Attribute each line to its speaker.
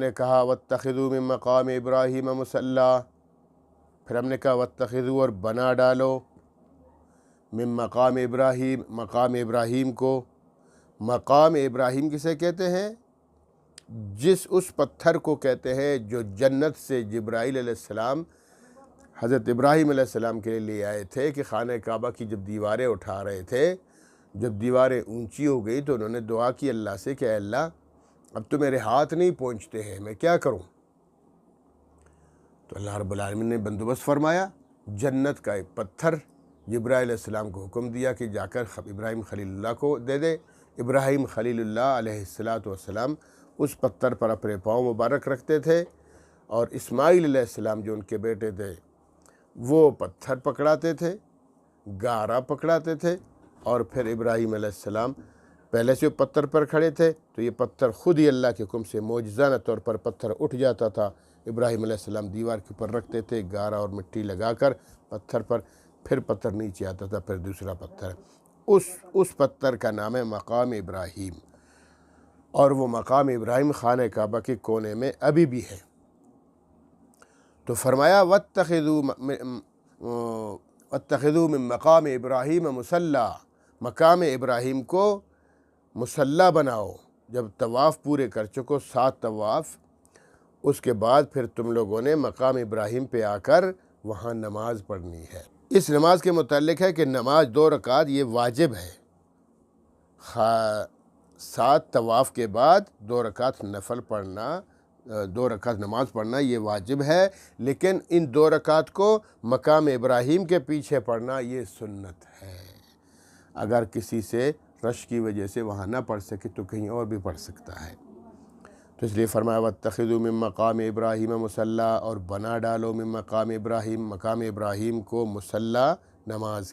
Speaker 1: نے کہا واتخذوا من مقام ابراہیم مصلی، پھر ہم نے کہا واتخذوا اور بنا ڈالو من مقام ابراہیم، مقام ابراہیم کو۔ مقام ابراہیم کسے کہتے ہیں؟ اس پتھر کو کہتے ہیں جو جنت سے جبرائیل علیہ السلام حضرت ابراہیم علیہ السلام کے لیے آئے تھے کہ خانہ کعبہ کی جب دیواریں اٹھا رہے تھے، جب دیواریں اونچی ہو گئی تو انہوں نے دعا کی اللہ سے کہ اے اللہ اب تو میرے ہاتھ نہیں پہنچتے ہیں، میں کیا کروں؟ تو اللہ رب العالمین نے بندوبست فرمایا، جنت کا ایک پتھر جبرائیل علیہ السلام کو حکم دیا کہ جا کر ابراہیم خلیل اللہ کو دے دے۔ ابراہیم خلیل اللہ علیہ السلام اس پتھر پر اپنے پاؤں مبارک رکھتے تھے، اور اسماعیل علیہ السلام جو ان کے بیٹے تھے وہ پتھر پکڑاتے تھے، گارا پکڑاتے تھے، اور پھر ابراہیم علیہ السلام پہلے سے پتھر پر کھڑے تھے تو یہ پتھر خود ہی اللہ کے حکم سے معجزانہ طور پر پتھر اٹھ جاتا تھا۔ ابراہیم علیہ السلام دیوار کے اوپر رکھتے تھے گارا اور مٹی لگا کر پتھر پر، پھر پتھر نیچے آتا تھا، پھر دوسرا پتھر۔ اس پتھر کا نام ہے مقام ابراہیم، اور وہ مقام ابراہیم خانہ کعبہ کے کونے میں ابھی بھی ہے۔ تو فرمایا واتخذوا من مقام ابراہیم مصلی، مقام ابراہیم کو مصلی بناؤ۔ جب طواف پورے کر چکو 7 طواف، اس کے بعد پھر تم لوگوں نے مقام ابراہیم پہ آ کر وہاں نماز پڑھنی ہے۔ اس نماز کے متعلق ہے کہ نماز 2 رکعت یہ واجب ہے۔ 7 طواف کے بعد 2 رکعت نفل پڑھنا، 2 رکعت نماز پڑھنا یہ واجب ہے، لیکن ان 2 رکعت کو مقام ابراہیم کے پیچھے پڑھنا یہ سنت ہے۔ اگر کسی سے رش کی وجہ سے وہاں نہ پڑھ سکے تو کہیں اور بھی پڑھ سکتا ہے۔ تو اس لیے فرمایا واتخذوا من مقام ابراہیم مصلی، اور بنا ڈالو من مقام ابراہیم، مقام ابراہیم کو مصلی، نماز کی۔